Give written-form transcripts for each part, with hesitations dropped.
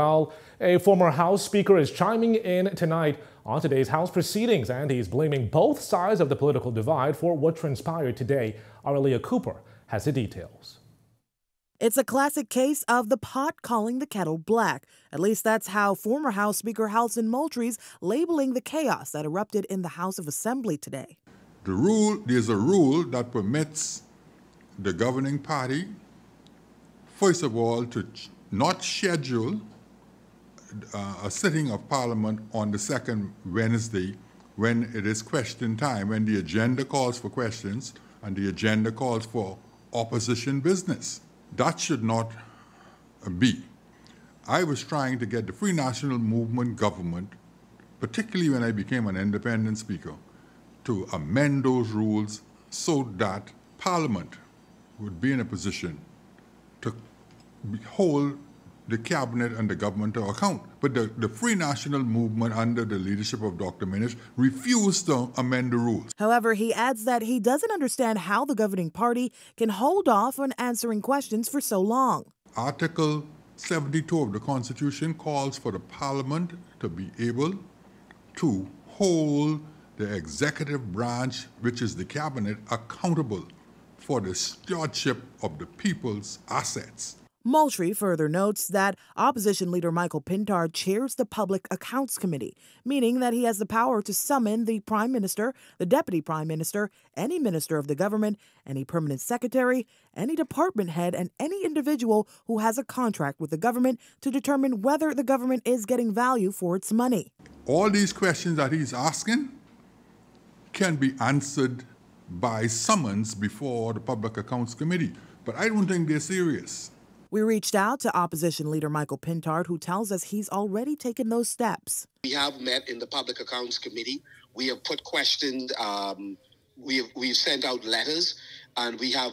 Well, a former House Speaker is chiming in tonight on today's House proceedings, and he's blaming both sides of the political divide for what transpired today. Our Leah Cooper has the details. It's a classic case of the pot calling the kettle black. At least that's how former House Speaker Halson Moultrie's labeling the chaos that erupted in the House of Assembly today. There's a rule that permits the governing party, first of all, to not schedule a sitting of Parliament on the second Wednesday when it is question time, when the agenda calls for questions and the agenda calls for opposition business. That should not be. I was trying to get the Free National Movement government, particularly when I became an independent speaker, to amend those rules so that Parliament would be in a position to hold the cabinet and the government to account. But the Free National Movement under the leadership of Dr. Minish refused to amend the rules. However, he adds that he doesn't understand how the governing party can hold off on answering questions for so long. Article 72 of the Constitution calls for the Parliament to be able to hold the executive branch, which is the cabinet, accountable for the stewardship of the people's assets. Moultrie further notes that opposition leader Michael Pintard chairs the Public Accounts Committee, meaning that he has the power to summon the Prime Minister, the Deputy Prime Minister, any minister of the government, any permanent secretary, any department head, and any individual who has a contract with the government to determine whether the government is getting value for its money. All these questions that he's asking can be answered by summons before the Public Accounts Committee, but I don't think they're serious. We reached out to opposition leader Michael Pintard, who tells us he's already taken those steps. We have met in the Public Accounts Committee. We have put questions, we've sent out letters, and we have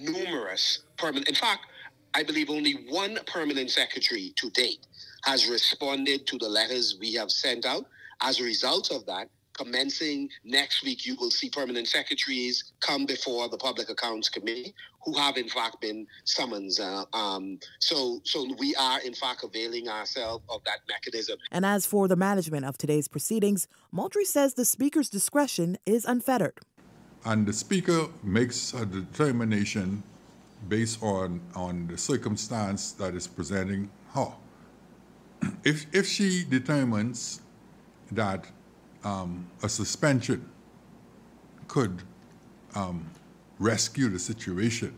numerous permanent. In fact, I believe only one permanent secretary to date has responded to the letters we have sent out. As a result of that, commencing next week, you will see permanent secretaries come before the Public Accounts Committee who have, in fact, been summoned. So we are, in fact, availing ourselves of that mechanism. And as for the management of today's proceedings, Moultrie says the Speaker's discretion is unfettered. And the Speaker makes a determination based on the circumstance that is presenting her. If she determines that a suspension could rescue the situation,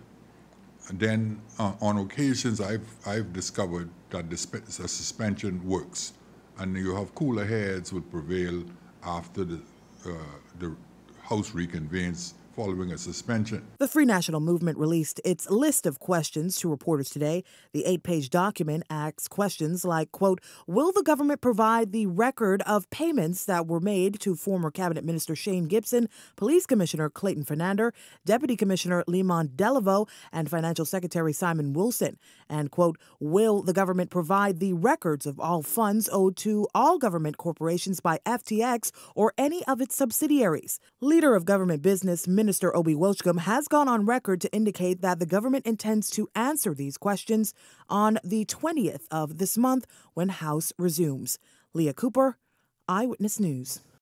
and then on occasions I've discovered that the suspension works, and you have cooler heads will prevail after the House reconvenes following a suspension. The Free National Movement released its list of questions to reporters today. The 8-page document asks questions like, quote, will the government provide the record of payments that were made to former Cabinet Minister Shane Gibson, Police Commissioner Clayton Fernander, Deputy Commissioner Limon Delaveau, and Financial Secretary Simon Wilson? And, quote, will the government provide the records of all funds owed to all government corporations by FTX or any of its subsidiaries? Leader of Government Business, Minister Obi Welchcombe, has gone on record to indicate that the government intends to answer these questions on the 20th of this month when House resumes. Leah Cooper, Eyewitness News.